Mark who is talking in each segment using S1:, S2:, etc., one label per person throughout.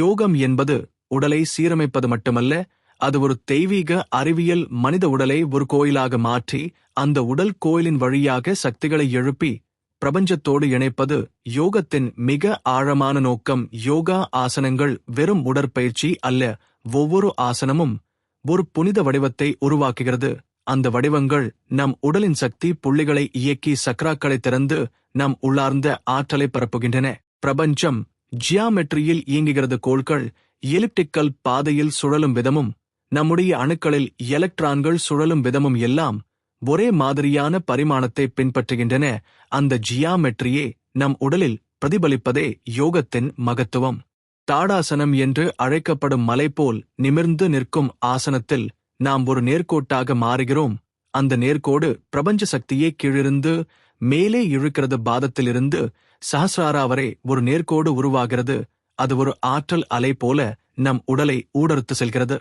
S1: யோகம் என்பது உடலை சீரமைப்பது மட்டுமல்ல, அது ஒரு தெய்வீக அறிவியல். மனித உடலை ஒரு கோயிலாக மாற்றி அந்த உடல் கோயிலின் வழியாக சக்திகளை எழுப்பி பிரபஞ்சத்தோடு இணைப்பது யோகத்தின் மிக ஆழமான நோக்கம். யோகா ஆசனங்கள் வெறும் உடற்பயிற்சி அல்ல, ஒவ்வொரு ஆசனமும் ஒரு புனித வடிவத்தை உருவாக்குகிறது. அந்த வடிவங்கள் நம் உடலின் சக்தி புள்ளிகளை இயக்கி சக்ராக்களை திறந்து நம் உள்ளார்ந்த ஆற்றலை பரப்புகின்றன. பிரபஞ்சம் ஜியாமெட்ரியில் இயங்குகிறது. கோள்கள் எலிப்டிக்கல் பாதையில் சுழலும் விதமும் நம்முடைய அணுக்களில் எலக்ட்ரான்கள் சுழலும் விதமும் எல்லாம் ஒரே மாதிரியான பரிமாணத்தை பின்பற்றுகின்றன. அந்த ஜியாமெட்ரியே நம் உடலில் பிரதிபலிப்பதே யோகத்தின் மகத்துவம். தாடாசனம் என்று அழைக்கப்படும் மலை போல் நிமிர்ந்து நிற்கும் ஆசனத்தில் நாம் ஒரு நேர்கோட்டாக மாறுகிறோம். அந்த நேர்கோடு பிரபஞ்ச சக்தியே கீழிருந்து மேலே இழுக்கிறது. பாதத்திலிருந்து சஹஸ்ராரா வரை ஒரு நேர்கோடு உருவாகிறது. அது ஒரு ஆற்றல் அலை போல நம் உடலை ஊடறுத்து செல்கிறது.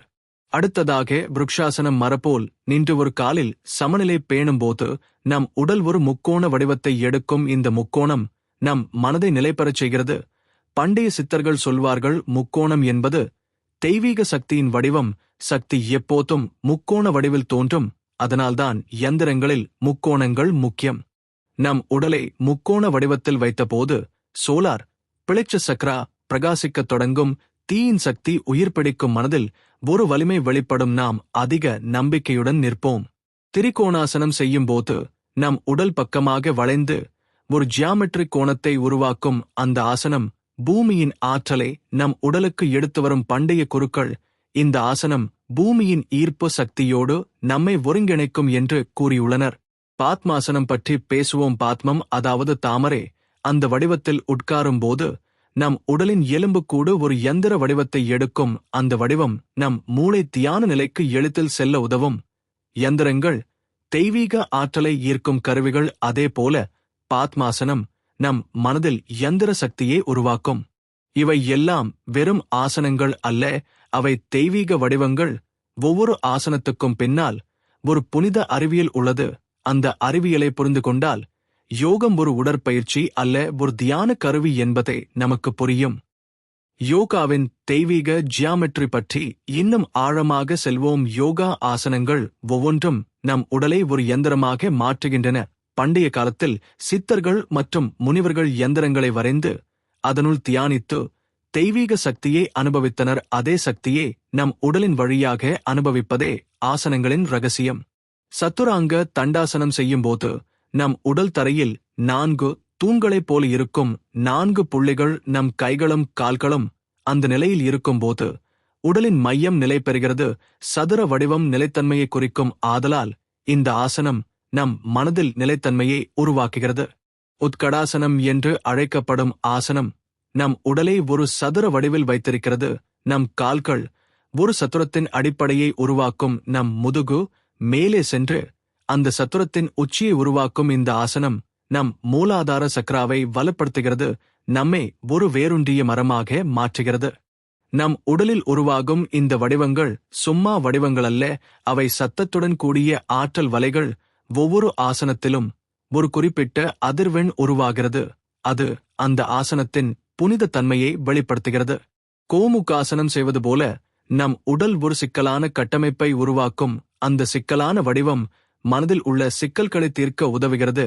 S1: அடுத்ததாக விருக்ஷாசனம் மரபோல் நின்று ஒரு காலில் சமநிலை பேணும்போது நம் உடல் ஒரு முக்கோண வடிவத்தை எடுக்கும். இந்த முக்கோணம் நம் மனதை நிலைபெறச் செய்கிறது. பண்டைய சித்தர்கள் சொல்வார்கள், முக்கோணம் என்பது தெய்வீக சக்தியின் வடிவம். சக்தி எப்போதும் முக்கோண வடிவில் தோன்றும். அதனால்தான் யந்திரங்களில் முக்கோணங்கள் முக்கியம். நம் உடலை முக்கோண வடிவத்தில் வைத்தபோது சோலார் பிளெக்ச சக்ரா பிரகாசிக்கத் தொடங்கும். தீயின் சக்தி உயிர் பிடிக்கும். மனதில் ஒரு வலிமை வெளிப்படும். நாம் அதிக நம்பிக்கையுடன் நிற்போம். திரிகோணாசனம் செய்யும்போது நம் உடல் பக்கமாக வளைந்து ஒரு ஜியாமெட்ரிக் கோணத்தை உருவாக்கும். அந்த ஆசனம் பூமியின் ஆற்றலை நம் உடலுக்கு எடுத்து வரும். பண்டைய குருக்கள் இந்த ஆசனம் பூமியின் ஈர்ப்பு சக்தியோடு நம்மை ஒருங்கிணைக்கும் என்று கூறியுள்ளனர். பாத்மாசனம் பற்றி பேசுவோம். பாத்மம் அதாவது தாமரை. அந்த வடிவத்தில் உட்காரும் போது நம் உடலின் எலும்புக்கூடு ஒரு யந்திர வடிவத்தை எடுக்கும். அந்த வடிவம் நம் மூளை தியான நிலைக்கு எளிதில் செல்ல உதவும். யந்திரங்கள் தெய்வீக ஆற்றலை ஈர்க்கும் கருவிகள். அதேபோல பாத்மாசனம் நம் மனதில் யந்திர சக்தியை உருவாக்கும். இவை எல்லாம் வெறும் ஆசனங்கள் அல்ல, அவை தெய்வீக வடிவங்கள். ஒவ்வொரு ஆசனத்துக்கும் பின்னால் ஒரு புனித அறிவியல் உள்ளது. அந்த அறிவியலை புரிந்து கொண்டால் யோகம் ஒரு உடற்பயிற்சி அல்ல, ஒரு தியான கருவி என்பதை நமக்கு புரியும். யோகாவின் தெய்வீக ஜியாமெட்ரி பற்றி இன்னும் ஆழமாக செல்வோம். யோகா ஆசனங்கள் ஒவ்வொன்றும் நம் உடலை ஒரு யந்திரமாக மாற்றுகின்றன. பண்டைய காலத்தில் சித்தர்கள் மற்றும் முனிவர்கள் யந்திரங்களை வரைந்து அதனுள் தியானித்து தெய்வீக சக்தியை அனுபவித்தனர். அதே சக்தியை நம் உடலின் வழியாக அனுபவிப்பதே ஆசனங்களின் ரகசியம். சத்துராங்க தண்டாசனம் செய்யும்போது நம் உடல் தரையில் 4 தூண்களைப் போல இருக்கும். 4 புள்ளிகள் நம் கைகளும் கால்களும் அந்த நிலையில் இருக்கும்போது உடலின் மையம் நிலை பெறுகிறது. சதுர வடிவம் நிலைத்தன்மையை குறிக்கும். ஆதலால் இந்த ஆசனம் நம் மனதில் நிலைத்தன்மையை உருவாக்குகிறது. உத்கடாசனம் என்று அழைக்கப்படும் ஆசனம் நம் உடலை ஒரு சதுர வடிவில் வைத்திருக்கிறது. நம் கால்கள் ஒரு சதுரத்தின் அடிப்படையை உருவாக்கும். நம் முதுகு மேலே சென்று அந்த சத்துரத்தின் உச்சியை உருவாக்கும். இந்த ஆசனம் நம் மூலாதார சக்ராவை வலுப்படுத்துகிறது. நம்மை ஒரு வேரூன்றிய மரமாக மாற்றுகிறது. நம் உடலில் உருவாகும் இந்த வடிவங்கள் சும்மா வடிவங்களல்ல, அவை சத்தத்துடன் கூடிய ஆற்றல் வலைகள். ஒவ்வொரு ஆசனத்திலும் ஒரு குறிப்பிட்ட அதிர்வெண் உருவாகிறது. அது அந்த ஆசனத்தின் புனித தன்மையை வெளிப்படுத்துகிறது. கோமுகாசனம் செய்வது போல நம் உடல் ஒரு சிக்கலான கட்டமைப்பை உருவாக்கும். அந்த சிக்கலான வடிவம் மனதில் உள்ள சிக்கல்களை தீர்க்க உதவுகிறது.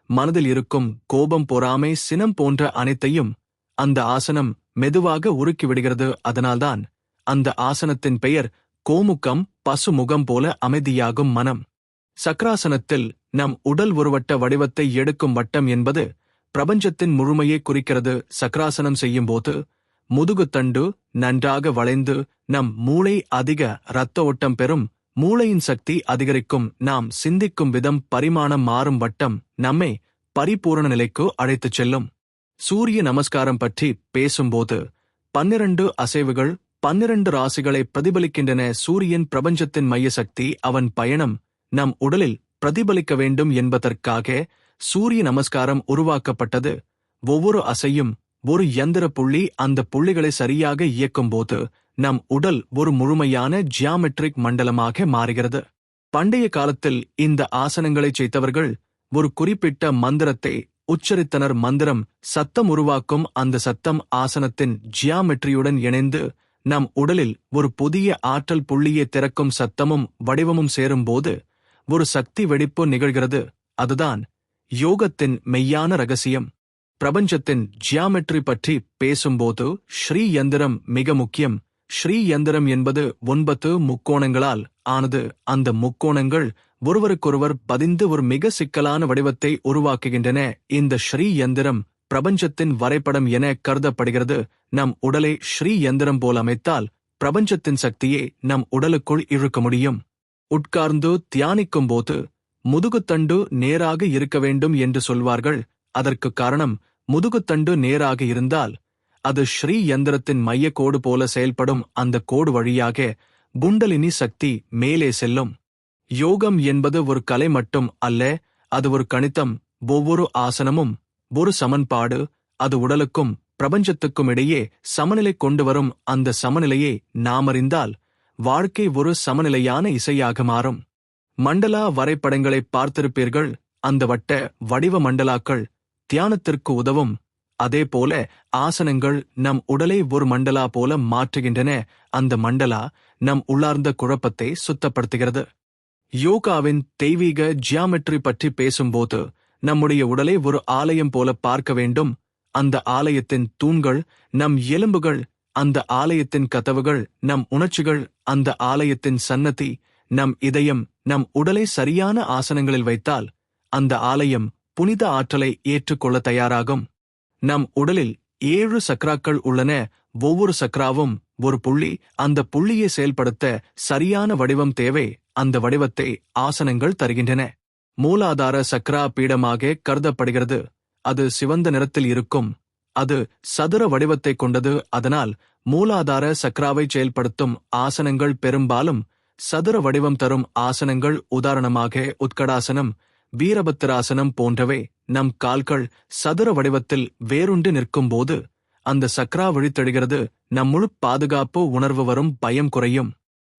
S1: மனதில் இருக்கும் கோபம், பொறாமை, சினம் போன்ற அனைத்தையும் அந்த ஆசனம் மெதுவாக உருக்கிவிடுகிறது. அதனால்தான் அந்த ஆசனத்தின் பெயர் கோமுகம். பசுமுகம் போல அமைதியாகும் மனம். சக்ராசனத்தில் நம் உடல் ஒரு வட்ட வடிவத்தை எடுக்கும். வட்டம் என்பது பிரபஞ்சத்தின் முழுமையை குறிக்கிறது. சக்ராசனம் செய்யும்போது முதுகுத்தண்டு நன்றாக வளைந்து நம் மூளை அதிக இரத்த ஓட்டம் பெறும். மூளையின் சக்தி அதிகரிக்கும். நாம் சிந்திக்கும் விதம் பரிமாணம் மாறும். வட்டம் நம்மை பரிபூரண நிலைக்கு அழைத்துச் செல்லும். சூரிய நமஸ்காரம் பற்றி பேசும்போது 12 அசைவுகள் 12 ராசிகளை பிரதிபலிக்கின்றன. சூரியன் பிரபஞ்சத்தின் மைய சக்தி. அவன் பயணம் நம் உடலில் பிரதிபலிக்க வேண்டும் என்பதற்காக சூரிய நமஸ்காரம் உருவாக்கப்பட்டது. ஒவ்வொரு அசையும் ஒரு யந்திர புள்ளி. அந்த புள்ளிகளை சரியாக இயக்கும்போது நம் உடல் ஒரு முழுமையான ஜியாமெட்ரிக் மண்டலமாக மாறுகிறது. பண்டைய காலத்தில் இந்த ஆசனங்களைச் செய்தவர்கள் ஒரு குறிப்பிட்ட மந்திரத்தை உச்சரித்தனர் மந்திரம். சத்தம் உருவாக்கும் அந்த சத்தம் ஆசனத்தின் ஜியாமெட்ரியுடன் இணைந்து நம் உடலில் ஒரு புதிய ஆற்றல் புள்ளியை திறக்கும். சத்தமும் வடிவமும் சேரும்போது ஒரு சக்தி வெடிப்பு நிகழ்கிறது. அதுதான் யோகத்தின் மெய்யான ரகசியம். பிரபஞ்சத்தின் ஜியாமெட்ரி பற்றி பேசும்போது ஸ்ரீ யந்திரம் மிக முக்கியம். ஸ்ரீ யந்திரம் என்பது 9 முக்கோணங்களால் ஆனது. அந்த முக்கோணங்கள் ஒருவருக்கொருவர் பதிந்து ஒரு மிக சிக்கலான வடிவத்தை உருவாக்குகின்றன. இந்த ஸ்ரீ யந்திரம் பிரபஞ்சத்தின் வரைபடம் என கருதப்படுகிறது. நம் உடலை ஸ்ரீ யந்திரம் போல் அமைத்தால் பிரபஞ்சத்தின் சக்தியை நம் உடலுக்குள் இழுக்க முடியும். உட்கார்ந்து தியானிக்கும் போது முதுகுத்தண்டு நேராக இருக்க வேண்டும் என்று சொல்வார்கள். அதற்கு காரணம், முதுகுத்தண்டு நேராக இருந்தால் அது ஸ்ரீ யந்திரத்தின் மைய கோடு போல செயல்படும். அந்த கோடு வழியாக குண்டலினி சக்தி மேலே செல்லும். யோகம் என்பது ஒரு கலை மட்டும் அல்ல, அது ஒரு கணிதம். ஒவ்வொரு ஆசனமும் ஒரு சமன்பாடு. அது உடலுக்கும் பிரபஞ்சத்துக்கும் இடையே சமநிலை கொண்டு வரும். அந்த சமநிலையை நாம் அறிந்தால் வாழ்க்கை ஒரு சமநிலையான இசையாக மாறும். மண்டலா வரைபடங்களை பார்த்திருப்பீர்கள். அந்த வட்ட வடிவ மண்டலாக்கள் தியானத்திற்கு உதவும். அதேபோல ஆசனங்கள் நம் உடலை ஒரு மண்டலா போல மாற்றுகின்றன. அந்த மண்டலா நம் உள்ளார்ந்த குழப்பத்தை சுத்தப்படுத்துகிறது. யோகாவின் தெய்வீக ஜியாமெட்ரி பற்றி பேசும்போது நம்முடைய உடலை ஒரு ஆலயம் போல பார்க்க வேண்டும். அந்த ஆலயத்தின் தூண்கள் நம் எலும்புகள், அந்த ஆலயத்தின் கதவுகள் நம் உணர்ச்சிகள், அந்த ஆலயத்தின் சன்னதி நம் இதயம். நம் உடலை சரியான ஆசனங்களில் வைத்தால் அந்த ஆலயம் புனித ஆற்றலை ஏற்றுக்கொள்ள தயாராகும். நம் உடலில் 7 சக்ராக்கள் உள்ளன. ஒவ்வொரு சக்ராவும் ஒரு புள்ளி. அந்த புள்ளியை செயல்படுத்த சரியான வடிவம் தேவை. அந்த வடிவத்தை ஆசனங்கள் தருகின்றன. மூலாதார சக்ரா பீடமாக கருதப்படுகிறது. அது சிவந்த நிறத்தில் இருக்கும். அது சதுர வடிவத்தை கொண்டது. அதனால் மூலாதார சக்ராவை செயல்படுத்தும் ஆசனங்கள் பெரும்பாலும் சதுர வடிவம் தரும் ஆசனங்கள். உதாரணமாக உத்கடாசனம், வீரபத்திராசனம் போன்றவை. நம் கால்கள் சதுர வடிவத்தில் வேறுண்டு நிற்கும்போது அந்த சக்ரா விழித்தெழுகிறது. நம் முழு பாதுகாப்பு உணர்வு வரும். பயம் குறையும்.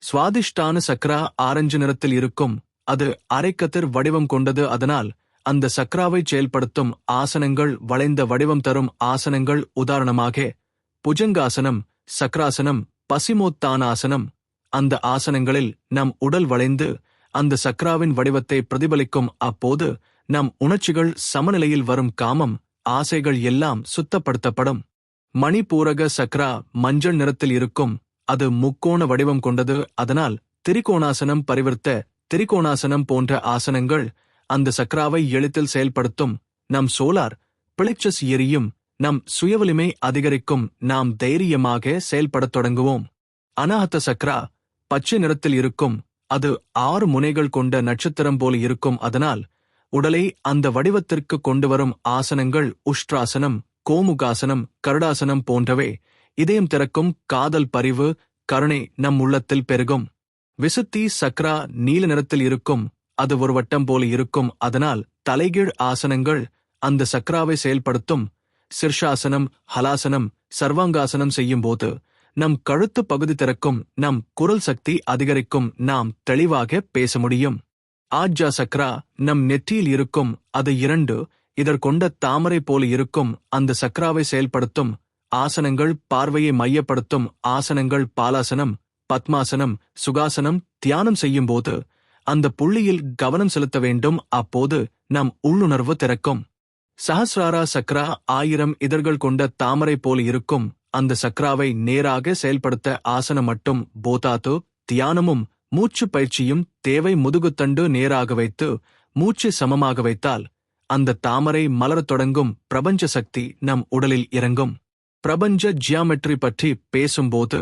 S1: சுவாதிஷ்டான சக்ரா ஆரஞ்சு நிறத்தில் இருக்கும். அது அரைக்கதிர் வடிவம் கொண்டது. அதனால் அந்த சக்ராவை செயல்படுத்தும் ஆசனங்கள் வளைந்த வடிவம் தரும் ஆசனங்கள். உதாரணமாக புஜங்காசனம், சக்ராசனம், பசிமோத்தானாசனம். அந்த ஆசனங்களில் நம் உடல் வளைந்து அந்த சக்ராவின் வடிவத்தை பிரதிபலிக்கும். அப்போது நம் உணர்ச்சிகள் சமநிலையில் வரும். காமம், ஆசைகள் எல்லாம் சுத்தப்படுத்தப்படும். மணிபூரக சக்ரா மஞ்சள் நிறத்தில் இருக்கும். அது முக்கோண வடிவம் கொண்டது. அதனால் திரிகோணாசனம், பரிவர்த்த திரிகோணாசனம் போன்ற ஆசனங்கள் அந்த சக்ராவை எளிதில் செயல்படுத்தும். நம் சோலார் பிளெக்சஸ் எரியும். நம் சுயவலிமை அதிகரிக்கும். நாம் தைரியமாக செயல்படத் தொடங்குவோம். அநாஹத சக்ரா பச்சை நிறத்தில் இருக்கும். அது 6 முனைகள் கொண்ட நட்சத்திரம் போல இருக்கும். அதனால் உடலை அந்த வடிவத்திற்கு கொண்டு வரும் ஆசனங்கள் உஷ்ட்ராசனம், கோமுகாசனம், கருடாசனம் போன்றவை. இதயம் திறக்கும். காதல், பரிவு, கருணை நம் உள்ளத்தில் பெருகும். விசுத்தி சக்ரா நீல நிறத்தில் இருக்கும். அது ஒரு வட்டம் போல இருக்கும். அதனால் தலைகீழ் ஆசனங்கள் அந்த சக்ராவை செயல்படுத்தும். சிர்ஷாசனம், ஹலாசனம், சர்வாங்காசனம் செய்யும்போது நம் கழுத்து பகுதி திறக்கும். நம் குரல் சக்தி அதிகரிக்கும். நாம் தெளிவாக பேச முடியும். ஆஜ்ஜா சக்ரா நம் நெற்றியில் இருக்கும். அது 2 இதற்கொண்ட தாமரை போல இருக்கும். அந்த சக்ராவை செயல்படுத்தும் ஆசனங்கள் பார்வையை மையப்படுத்தும் ஆசனங்கள். பாலாசனம், பத்மாசனம், சுகாசனம். தியானம் செய்யும்போது அந்த புள்ளியில் கவனம் செலுத்த வேண்டும். அப்போது நம் உள்ளுணர்வு திறக்கும். சஹஸ்ராரா சக்ரா 1000 இதழ்கள் கொண்ட தாமரை போல இருக்கும். அந்த சக்ராவை நேராக செயல்படுத்த ஆசனம் மட்டும். போதாத்து தியானமும் மூச்சு பயிற்சியும் தேவை. முதுகுத்தண்டு நேராக வைத்து மூச்சு சமமாக வைத்தால் அந்த தாமரை மலரத் தொடங்கும். பிரபஞ்ச சக்தி நம் உடலில் இறங்கும். பிரபஞ்ச ஜியாமெட்ரி பற்றி பேசும்போது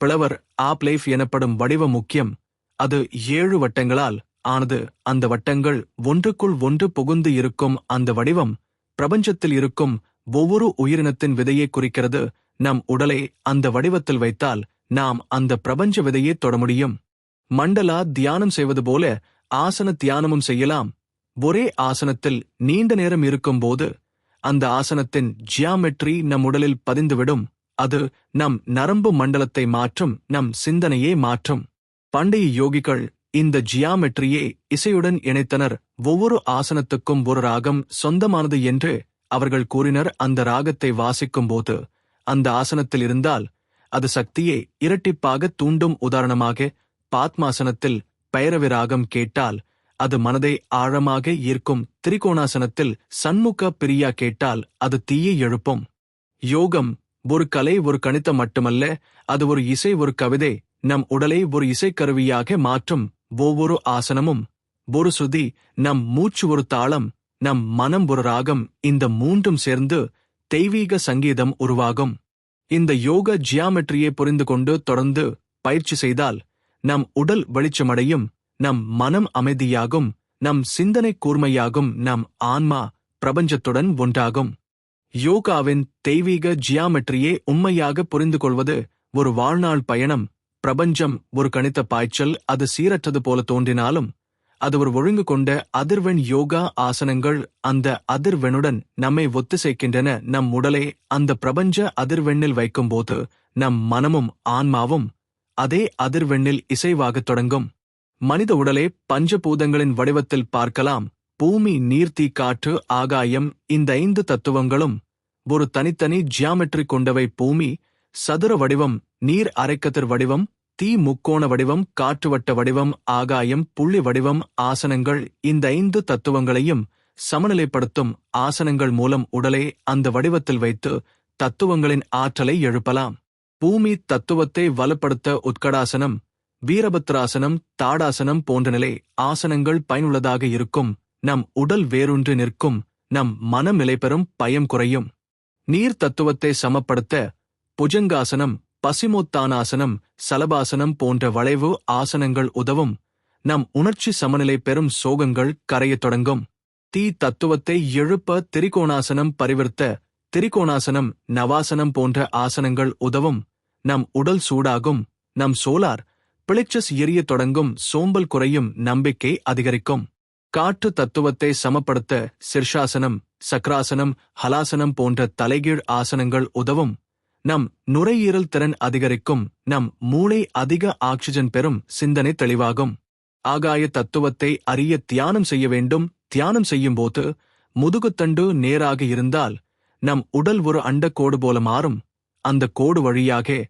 S1: பிளவர் ஆப் லைஃப் எனப்படும் வடிவம் முக்கியம். அது 7 வட்டங்களால் ஆனது. அந்த வட்டங்கள் ஒன்றுக்குள் ஒன்று புகுந்து இருக்கும். அந்த வடிவம் பிரபஞ்சத்தில் இருக்கும் ஒவ்வொரு உயிரினத்தின் விதையை குறிக்கிறது. நம் உடலை அந்த வடிவத்தில் வைத்தால் நாம் அந்த பிரபஞ்ச விதையை தொட முடியும். மண்டலா தியானம் செய்வது போல ஆசன தியானமும் செய்யலாம். ஒரே ஆசனத்தில் நீண்ட நேரம் இருக்கும்போது அந்த ஆசனத்தின் ஜியாமெட்ரி நம் உடலில் பதிந்துவிடும். அது நம் நரம்பு மண்டலத்தை மாற்றும். நம் சிந்தனையை மாற்றும். பண்டைய யோகிகள் இந்த ஜியாமெட்ரியை இசையுடன் இணைத்தனர். ஒவ்வொரு ஆசனத்துக்கும் ஒரு ராகம் சொந்தமானது என்று அவர்கள் கூறினர். அந்த ராகத்தை வாசிக்கும்போது அந்த ஆசனத்தில் இருந்தால் அது சக்தியை இரட்டிப்பாக தூண்டும். உதாரணமாக பாத்மாசனத்தில் பைரவி ராகம் கேட்டால் அது மனதை ஆழமாக ஈர்க்கும். திரிகோணாசனத்தில் சண்முக பிரியா கேட்டால் அது தீயை எழுப்பும். யோகம் ஒரு கலை, ஒரு கணிதம் மட்டுமல்ல, அது ஒரு இசை, ஒரு கவிதை. நம் உடலை ஒரு இசைக்கருவியாக மாற்றும். ஒவ்வொரு ஆசனமும் ஒரு சுதி, நம் மூச்சு ஒரு தாளம், நம் மனம் ஒரு ராகம். இந்த மூன்றும் சேர்ந்து தெய்வீக சங்கீதம் உருவாகும். இந்த யோக ஜியாமெட்ரியை புரிந்து கொண்டு தொடர்ந்து பயிற்சி செய்தால் நம் உடல் வெளிச்சமடையும், நம் மனம் அமைதியாகும், நம் சிந்தனை கூர்மையாகும், நம் ஆன்மா பிரபஞ்சத்துடன் ஒன்றாகும். யோகாவின் தெய்வீக ஜியாமெட்ரியை உண்மையாக புரிந்து கொள்வது ஒரு வாழ்நாள் பயணம். பிரபஞ்சம் ஒரு கணித பாய்ச்சல். அது சீரற்றது போல தோன்றினாலும் அது ஒரு ஒழுங்கு கொண்ட அதிர்வெண். யோகா ஆசனங்கள் அந்த அதிர்வெண்ணுடன் நம்மை ஒத்திசைக்கின்றன. நம் உடலை அந்த பிரபஞ்ச அதிர்வெண்ணில் வைக்கும்போது நம் மனமும் ஆன்மாவும் அதே அதிர்வெண்ணில் இசைவாகத் தொடங்கும். மனித உடலை பஞ்சபூதங்களின் வடிவத்தில் பார்க்கலாம். பூமி, நீர், தீ, காற்று, ஆகாயம். இந்த 5 தத்துவங்களும் ஒரு தனித்தனி ஜியாமெட்ரி கொண்டவை. பூமி சதுர வடிவம், நீர் அரைக்கதிர் வடிவம், தீ முக்கோண வடிவம், காற்று வட்ட வடிவம், ஆகாயம் புள்ளி வடிவம். ஆசனங்கள் இந்த 5 தத்துவங்களையும் சமநிலைப்படுத்தும். ஆசனங்கள் மூலம் உடலை அந்த வடிவத்தில் வைத்து தத்துவங்களின் ஆற்றலை எழுப்பலாம். பூமி தத்துவத்தை வலுப்படுத்த உத்கடாசனம், வீரபத்ராசனம், தாடாசனம் போன்ற நிலை ஆசனங்கள் பயனுள்ளதாக இருக்கும். நம் உடல் வேரூன்றி நிற்கும், நம் மனம் நிலைபெறும், பயம் குறையும். நீர் தத்துவத்தை சமப்படுத்த புஜங்காசனம், பசிமோத்தானாசனம், சலபாசனம் போன்ற வளைவு ஆசனங்கள் உதவும். நம் உணர்ச்சி சமநிலை பெறும், சோகங்கள் கரையத் தொடங்கும். தீ தத்துவத்தை எழுப்ப திரிகோணாசனம், பரிவர்த்த திரிகோணாசனம், நவாசனம் போன்ற ஆசனங்கள் உதவும். நம் உடல் சூடாகும், நம் சோலார் பிளிச்சஸ் எரியத் தொடங்கும், சோம்பல் குறையும், நம்பிக்கை அதிகரிக்கும். காற்று தத்துவத்தை சமப்படுத்த சிர்ஷாசனம், சக்ராசனம், ஹலாசனம் போன்ற தலைகீழ் ஆசனங்கள் உதவும். நம் நுரையீரல் திறன் அதிகரிக்கும், நம் மூளை அதிக ஆக்சிஜன் பெறும், சிந்தனை தெளிவாகும். ஆகாய தத்துவத்தை அறிய தியானம் செய்ய வேண்டும். தியானம் செய்யும்போது முதுகுத்தண்டு நேராக இருந்தால் நம் உடல் ஒரு அண்டக்கோடு போல மாறும். அந்த கோடு வழியாக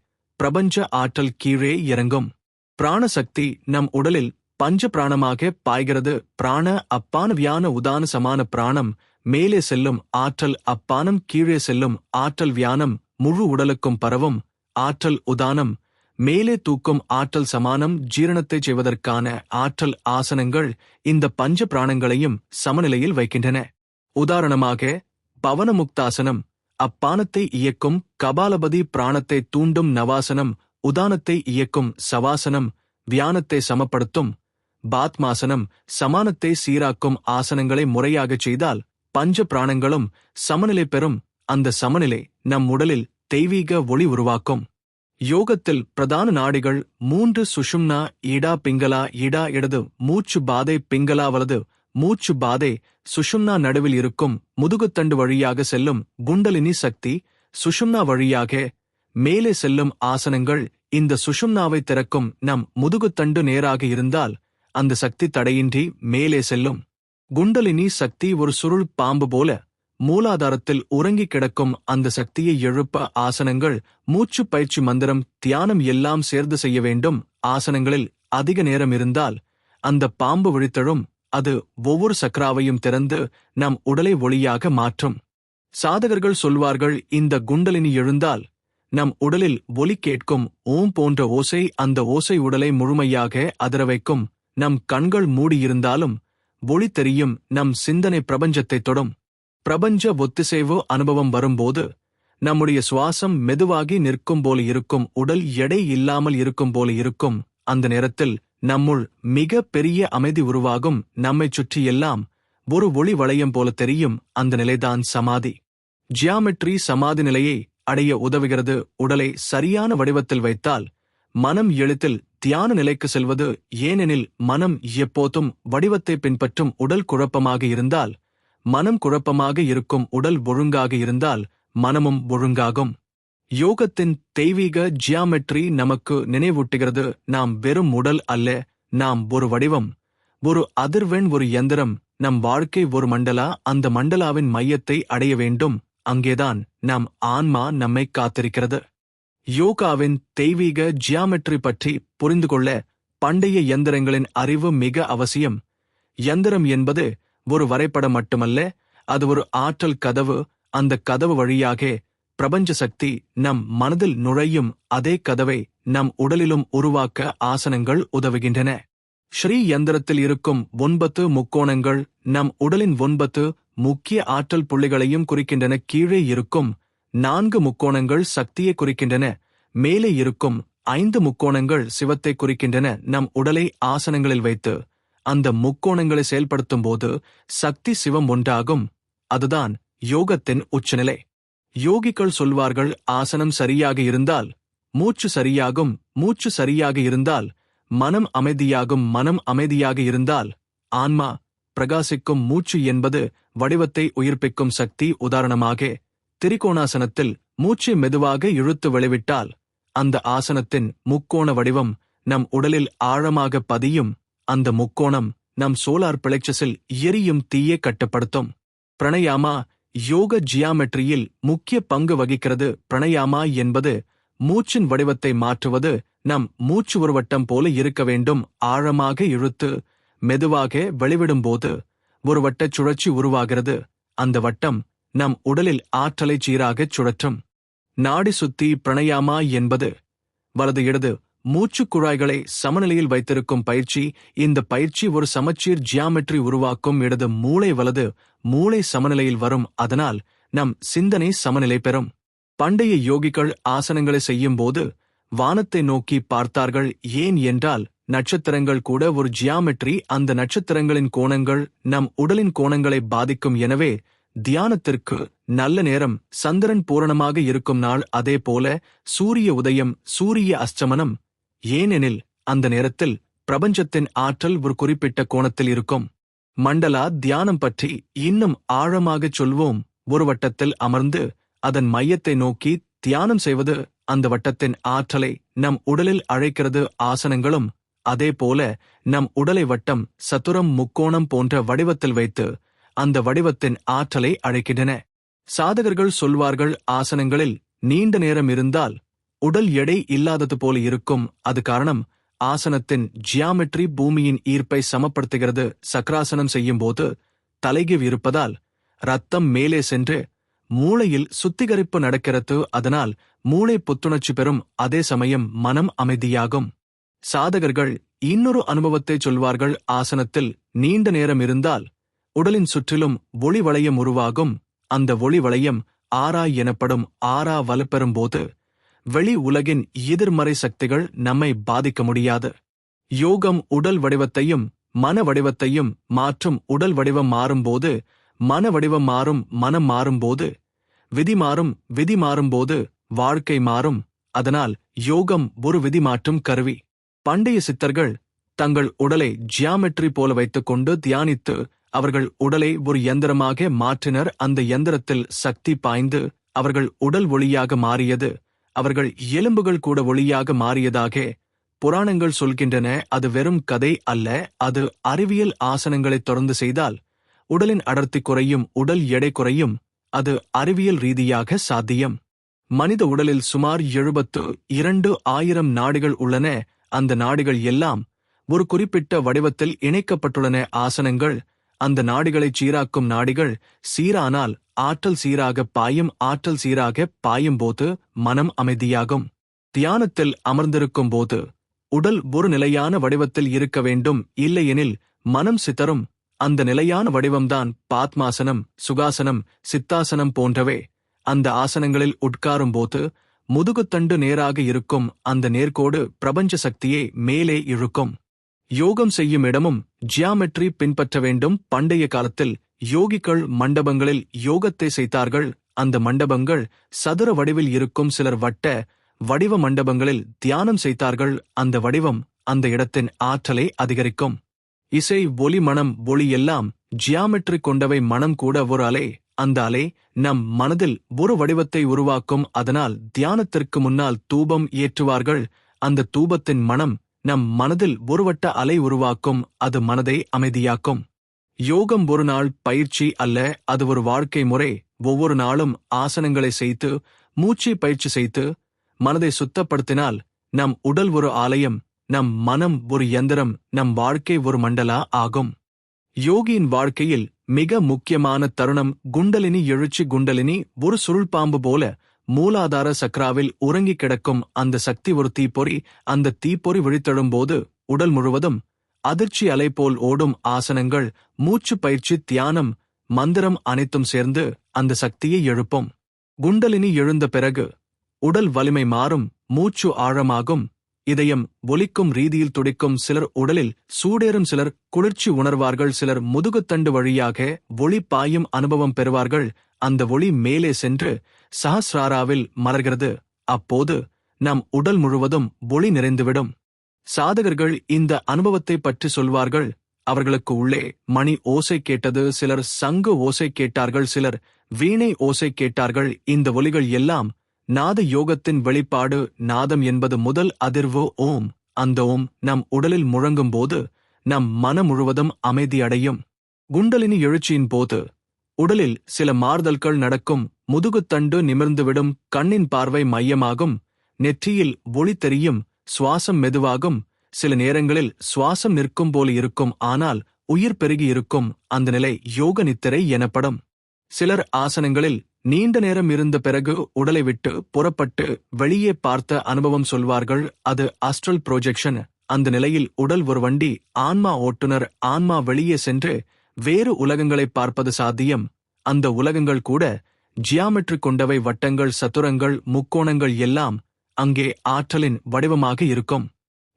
S1: பிரபஞ்ச ஆற்றல் கீழே இறங்கும். பிராணசக்தி நம் உடலில் பஞ்ச பிராணமாக பாய்கிறது. பிராண அப்பான வியான உதான சமான. பிராணம் மேலே செல்லும் ஆற்றல், அப்பானம் கீழே செல்லும் ஆற்றல். வியானம் முழு உடலுக்கும் பரவும் ஆற்றல். உதானம் மேலே தூக்கும் ஆற்றல். சமானம் ஜீரணத்தைச் செய்வதற்கான ஆற்றல். ஆசனங்கள் இந்த பஞ்ச பிராணங்களையும் சமநிலையில் வைக்கின்றன. உதாரணமாக பவனமுக்தாசனம் அப்பானத்தை இயக்கும், கபாலபதி பிராணத்தை தூண்டும். நவாசனம் உதானத்தை இயக்கும், சவாசனம் வியானத்தை சமப்படுத்தும். பாத்மாசனம் சமானத்தை சீராக்கும். ஆசனங்களை முறையாகச் செய்தால் பஞ்ச பிராணங்களும் சமநிலை பெறும். அந்த சமநிலை நம் உடலில் தெய்வீக ஒளி உருவாக்கும். யோகத்தில் பிரதான நாடிகள் 3: சுஷும்னா, இடா பிங்களா. இடா இடது மூச்சு பாதை, பிங்களா வலது மூச்சு பாதை. சுஷும்னா நடுவில் இருக்கும், முதுகுத்தண்டு வழியாக செல்லும் குண்டலினி சக்தி. சுஷும்னா வழியாக மேலே செல்லும் ஆசனங்கள் இந்த சுஷும்னாவை திறக்கும். நம் முதுகுத்தண்டு நேராக இருந்தால் அந்த சக்தி தடையின்றி மேலே செல்லும். குண்டலினி சக்தி ஒரு சுருள் பாம்பு போல மூலாதாரத்தில் உறங்கி கிடக்கும். அந்த சக்தியை எழுப்ப ஆசனங்கள், மூச்சு பயிற்சி, மந்திரம், தியானம் எல்லாம் சேர்ந்து செய்ய வேண்டும். ஆசனங்களில் அதிக நேரம் இருந்தால் அந்த பாம்பு விழித்தெழும். அது ஒவ்வொரு சக்ராவையும் திறந்து நம் உடலை ஒளியாக மாற்றும். சாதகர்கள் சொல்வார்கள், இந்த குண்டலினி எழுந்தால் நம் உடலில் ஒலி கேட்கும், ஓம் போன்ற ஓசை. அந்த ஓசை உடலை முழுமையாக அதிர வைக்கும். நம் கண்கள் மூடியிருந்தாலும் ஒளி தெரியும். நம் சிந்தனை பிரபஞ்சத்தை தொடும். பிரபஞ்ச ஒத்திசைவு அனுபவம் வரும்போது நம்முடைய சுவாசம் மெதுவாகி நிற்கும் போல இருக்கும். உடல் எடை இல்லாமல் இருக்கும் போல இருக்கும். அந்த நேரத்தில் நம்முள் மிக பெரிய அமைதி உருவாகும். நம்மைச் சுற்றி எல்லாம் ஒரு ஒளி வளையம் போல தெரியும். அந்த நிலைதான் சமாதி. ஜியாமெட்ரி சமாதி நிலையை அடைய உதவுகிறது. உடலை சரியான வடிவத்தில் வைத்தால் மனம் எளிதில் தியான நிலைக்கு செல்வது. ஏனெனில் மனம் எப்போதும் வடிவத்தை பின்பற்றும். உடல் குழப்பமாக இருந்தால் மனம் குழப்பமாக இருக்கும். உடல் ஒழுங்காக இருந்தால் மனமும் ஒழுங்காகும். யோகத்தின் தெய்வீக ஜியாமெட்ரி நமக்கு நினைவூட்டுகிறது, நாம் வெறும் உடல் அல்ல, நாம் ஒரு வடிவம், ஒரு அதிர்வெண், ஒரு யந்திரம். நம் வாழ்க்கை ஒரு மண்டலா, அந்த மண்டலாவின் மையத்தை அடைய வேண்டும். அங்கேதான் நம் ஆன்மா நம்மை காத்திருக்கிறது. யோகாவின் தெய்வீக ஜியாமெட்ரி பற்றி புரிந்து கொள்ள பண்டைய யந்திரங்களின் அறிவு மிக அவசியம். யந்திரம் என்பது ஒரு வரைபடம் மட்டுமல்ல, அது ஒரு ஆற்றல் கதவு. அந்த கதவு வழியாக பிரபஞ்ச சக்தி நம் மனதில் நுழையும். அதே கதவை நம் உடலிலும் உருவாக்க ஆசனங்கள் உதவுகின்றன. ஸ்ரீ யந்திரத்தில் இருக்கும் 9 முக்கோணங்கள் நம் உடலின் 9 முக்கிய ஆற்றல் புள்ளிகளையும் குறிக்கின்றன. கீழே இருக்கும் 4 முக்கோணங்கள் சக்தியை குறிக்கின்றன. மேலே இருக்கும் 5 முக்கோணங்கள் சிவத்தை குறிக்கின்றன. நம் உடலை ஆசனங்களில் வைத்து அந்த முக்கோணங்களை செயல்படுத்தும் போது சக்தி சிவம் ஒன்றாகும். அதுதான் யோகத்தின் உச்சநிலை. யோகிகள் சொல்வார்கள், ஆசனம் சரியாக இருந்தால் மூச்சு சரியாகும், மூச்சு சரியாக இருந்தால் மனம் அமைதியாகும், மனம் அமைதியாக இருந்தால் ஆன்மா பிரகாசிக்கும். மூச்சு என்பது வடிவத்தை உயிர்ப்பிக்கும் சக்தி. உதாரணமாக, திரிகோணாசனத்தில் மூச்சை மெதுவாக இழுத்து வெளிவிட்டால் அந்த ஆசனத்தின் முக்கோண வடிவம் நம் உடலில் ஆழமாக பதியும். அந்த முக்கோணம் நம் சோலார் பிளெக்சஸில் எரியும் தீயை கட்டுப்படுத்தும். பிரணயாமா யோக ஜியாமெட்ரியில் முக்கிய பங்கு வகிக்கிறது. பிரணயாமா என்பது மூச்சின் வடிவத்தை மாற்றுவது. நம் மூச்சு ஒரு வட்டம் போல இருக்க வேண்டும். ஆழமாக இழுத்து மெதுவாக வெளிவிடும்போது ஒரு வட்டச் சுழற்சி உருவாகிறது. அந்த வட்டம் நம் உடலில் ஆற்றலை சீராகச் சுழற்றும். நாடி சுத்தி பிரணயாமா என்பது வலது இடது மூச்சுக் குழாய்களை சமநிலையில் வைத்திருக்கும் பயிற்சி. இந்த பயிற்சி ஒரு சமச்சீர் ஜியாமெட்ரி உருவாக்கும். இடது மூளை வலது மூளை சமநிலையில் வரும். அதனால் நம் சிந்தனை சமநிலை பெறும். பண்டைய யோகிகள் ஆசனங்களை செய்யும் போது வானத்தை நோக்கி பார்த்தார்கள். ஏன் என்றால் நட்சத்திரங்கள் கூட ஒரு ஜியாமெட்ரி. அந்த நட்சத்திரங்களின் கோணங்கள் நம் உடலின் கோணங்களை பாதிக்கும். எனவே தியானத்திற்கு நல்ல நேரம் சந்திரன் பூரணமாக இருக்கும் நாள். அதே போல சூரிய உதயம், சூரிய அஸ்தமனம். ஏனெனில் அந்த நேரத்தில் பிரபஞ்சத்தின் ஆற்றல் ஒரு குறிப்பிட்ட கோணத்தில் இருக்கும். மண்டலா தியானம் பற்றி இன்னும் ஆழமாகச் சொல்வோம். ஒரு வட்டத்தில் அமர்ந்து அதன் மையத்தை நோக்கி தியானம் செய்வது அந்த வட்டத்தின் ஆற்றலை நம் உடலில் அழைக்கிறது. ஆசனங்களும் அதே போல நம் உடலை வட்டம், சதுரம், முக்கோணம் போன்ற வடிவத்தில் வைத்து அந்த வடிவத்தின் ஆற்றலை அழைக்கின்றன. சாதகர்கள் சொல்வார்கள், ஆசனங்களில் நீண்ட நேரம் இருந்தால் உடல் எடை இல்லாதது போல இருக்கும். அது காரணம், ஆசனத்தின் ஜியாமெட்ரி பூமியின் ஈர்ப்பை சமப்படுத்துகிறது. சக்கராசனம் செய்யும்போது தலைகீழ் இருப்பதால் ரத்தம் மேலே சென்று மூளையில் சுத்திகரிப்பு நடக்கிறது. அதனால் மூளை புத்துணர்ச்சி பெறும். அதே சமயம் மனம் அமைதியாகும். சாதகர்கள் இன்னொரு அனுபவத்தை சொல்வார்கள். ஆசனத்தில் நீண்ட நேரம் இருந்தால் உடலின் சுற்றிலும் ஒளி வளையம் உருவாகும். அந்த ஒளி வளையம் ஆரா எனப்படும். ஆரா வலுப்பெறும் போது வெளி உலகின் எதிர்மறை சக்திகள் நம்மை பாதிக்க முடியாது. யோகம் உடல் வடிவத்தையும் மன வடிவத்தையும் மாற்றும். உடல் வடிவம் மாறும்போது மன வடிவம் மாறும். மனம் மாறும்போது விதி மாறும். விதி மாறும்போது வாழ்க்கை மாறும். அதனால் யோகம் ஒரு விதி மாற்றும் கருவி. பண்டைய சித்தர்கள் தங்கள் உடலை ஜியாமெட்ரி போல வைத்துக்கொண்டு தியானித்து அவர்கள் உடலை ஒரு யந்திரமாக மாற்றினர். அந்த யந்திரத்தில் சக்தி பாய்ந்து அவர்கள் உடல் ஒளியாக மாறியது. அவர்கள் எலும்புகள் கூட ஒளியாக மாறியதாக புராணங்கள் சொல்கின்றன. அது வெறும் கதை அல்ல, அது அறிவியல். ஆசனங்களை தொடர்ந்து செய்தால் உடலின் அடர்த்தி குறையும், உடல் எடை குறையும். அது அறிவியல் ரீதியாக சாத்தியம். மனித உடலில் சுமார் 72,000 நாடிகள் உள்ளன. அந்த நாடிகள் எல்லாம் ஒரு குறிப்பிட்ட வடிவத்தில் இணைக்கப்பட்டுள்ளன. ஆசனங்கள் அந்த நாடிகளை சீராக்கும். நாடிகள் சீரானால் ஆற்றல் சீராக பாயும். ஆற்றல் சீராக பாயும் போது மனம் அமைதியாகும். தியானத்தில் அமர்ந்திருக்கும் போது உடல் ஒரு நிலையான வடிவத்தில் இருக்க வேண்டும். இல்லையெனில் மனம் சிதறும். அந்த நிலையான வடிவம்தான் பாத்மாசனம், சுகாசனம், சித்தாசனம் போன்றவை. அந்த ஆசனங்களில் உட்காரும்போது முதுகுத்தண்டு நேராக இருக்கும். அந்த நேர்கோடு பிரபஞ்ச சக்தியை மேலே இழுக்கும். யோகம் செய்யும் இடமும் ஜியாமெட்ரி பின்பற்ற வேண்டும். பண்டைய காலத்தில் யோகிகள் மண்டபங்களில் யோகத்தை செய்தார்கள். அந்த மண்டபங்கள் சதுர வடிவில் இருக்கும். சிலர் வட்ட வடிவ மண்டபங்களில் தியானம் செய்தார்கள். அந்த வடிவம் அந்த இடத்தின் ஆற்றலை அதிகரிக்கும். இசை, ஒலி, மனம், ஒளி எல்லாம் ஜியாமெட்ரி கொண்டவை. மனம் கூட ஒரு அலை. அந்த அலை நம் மனதில் ஒரு வடிவத்தை உருவாக்கும். அதனால் தியானத்திற்கு முன்னால் தூபம் ஏற்றுவார்கள். அந்த தூபத்தின் மனம் நம் மனதில் ஒரு வட்ட அலை உருவாக்கும். அது மனதை அமைதியாக்கும். யோகம் ஒரு நாள் பயிற்சி அல்ல, அது ஒரு வாழ்க்கை முறை. ஒவ்வொரு நாளும் ஆசனங்களை செய்து, மூச்சை பயிற்சி செய்து, மனதை சுத்தப்படுத்தினால் நம் உடல் ஒரு ஆலயம், நம் மனம் ஒரு யந்திரம், நம் வாழ்க்கை ஒரு மண்டலா ஆகும். யோகியின் வாழ்க்கையில் மிக முக்கியமான தருணம் குண்டலினி எழுச்சி. குண்டலினி ஒரு சுருள்பாம்பு போல மூலாதார சக்ராவில் உறங்கிக் கிடக்கும் அந்த சக்தி ஒரு தீப்பொறி. அந்த தீப்பொறி விழித்தெழும்போது உடல் முழுவதும் அதிர்ச்சி அலை போல் ஓடும். ஆசனங்கள், மூச்சு பயிற்சி, தியானம், மந்திரம் அனைத்தும் சேர்ந்து அந்த சக்தியை எழுப்பும். குண்டலினி எழுந்த பிறகு உடல் வலிமை மாறும், மூச்சு ஆழமாகும், இதயம் ஒலிக்கும் ரீதியில் துடிக்கும். சிலர் உடலில் சூடேறும், சிலர் குளிர்ச்சி உணர்வார்கள், சிலர் முதுகுத்தண்டு வழியாக ஒளி பாயும் அனுபவம் பெறுவார்கள். அந்த ஒளி மேலே சென்று சஹஸ்ராராவில் மலர்கிறது. அப்போது நம் உடல் முழுவதும் ஒளி நிறைந்துவிடும். சாதகர்கள் இந்த அனுபவத்தை பற்றி சொல்வார்கள். அவர்களுக்கு உள்ளே மணி ஓசை கேட்டது, சிலர் சங்கு ஓசை கேட்டார்கள், சிலர் வீணை ஓசை கேட்டார்கள். இந்த ஒலிகள் எல்லாம் நாத யோகத்தின் வெளிப்பாடு. நாதம் என்பது முதல் அதிர்வு ஓம். அந்த ஓம் நம் உடலில் முழங்கும் போது நம் மனம் முழுவதும் அமைதியடையும். குண்டலினி எழுச்சியின் போது உடலில் சில மாறுதல்கள் நடக்கும். முதுகுத்தண்டு நிமிர்ந்துவிடும், கண்ணின் பார்வை மையமாகும், நெற்றியில் ஒளி தெரியும், சுவாசம் மெதுவாகும். சில நேரங்களில் சுவாசம் நிற்கும் போல இருக்கும், ஆனால் உயிர் பெருகி இருக்கும். அந்த நிலை யோக நித்திரை எனப்படும். சிலர் ஆசனங்களில் நீண்ட நேரம் இருந்த பிறகு உடலை விட்டு புறப்பட்டு வெளியே பார்த்த அனுபவம் சொல்வார்கள். அது ஆஸ்ட்ரல் ப்ரொஜெக்ஷன். அந்த நிலையில் உடல் ஒரு வண்டி, ஆன்மா ஓட்டுநர். ஆன்மா வெளியே சென்று வேறு உலகங்களை பார்ப்பது சாத்தியம். அந்த உலகங்கள் கூட ஜியாமெட்ரி கொண்டவை, வட்டங்கள், சதுரங்கள், முக்கோணங்கள் எல்லாம் அங்கே ஆற்றலின் வடிவமாக இருக்கும்.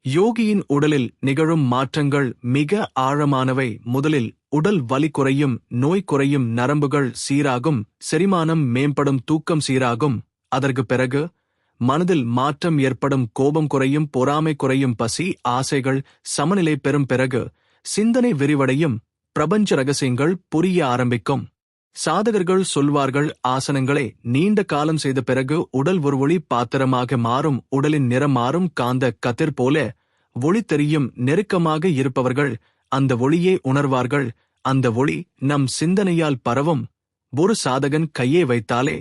S1: யோகியின் உடலில் நிகழும் மாற்றங்கள் மிக ஆழமானவை. முதலில் உடல் வலி குறையும், நோய் குறையும், நரம்புகள் சீராகும், செரிமானம் மேம்படும், தூக்கம் சீராகும். அதற்கு பிறகு மனதில் மாற்றம் ஏற்படும், கோபம் குறையும், பொறாமை குறையும், பசி ஆசைகள் சமநிலை பெறும். பிறகு சிந்தனை விரிவடையும், பிரபஞ்ச ரகசியங்கள் புரிய ஆரம்பிக்கும். சாதகர்கள் சொல்வார்கள், ஆசனங்களை நீண்ட காலம் செய்த பிறகு உடல் ஒரு ஒளி பாத்திரமாக மாறும், உடலின் நிறம் மாறும், காந்த கதிர் போல ஒளி தெரியும். நெருக்கமாக இருப்பவர்கள் அந்த ஒளியை உணர்வார்கள். அந்த ஒளி நம் சிந்தனையால் பரவும். ஒரு சாதகன் கையை வைத்தாலே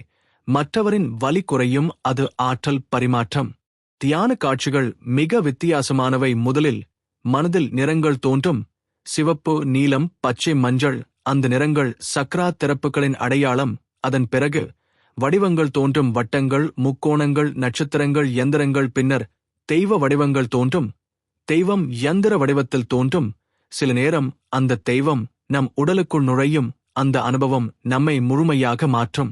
S1: மற்றவரின் வலி குறையும். அது ஆற்றல் பரிமாற்றம். தியான காட்சிகள் மிக வித்தியாசமானவை. முதலில் மனதில் நிறங்கள் தோன்றும், சிவப்பு, நீலம், பச்சை, மஞ்சள். அந்த நிறங்கள் சக்ரா திறப்புகளின் அடையாளம். அதன் பிறகு வடிவங்கள் தோன்றும், வட்டங்கள், முக்கோணங்கள், நட்சத்திரங்கள், யந்திரங்கள். பின்னர் தெய்வ வடிவங்கள் தோன்றும். தெய்வம் யந்திர வடிவத்தில் தோன்றும். சில நேரம் அந்த தெய்வம் நம் உடலுக்குள் நுழையும். அந்த அனுபவம் நம்மை முழுமையாக மாற்றும்.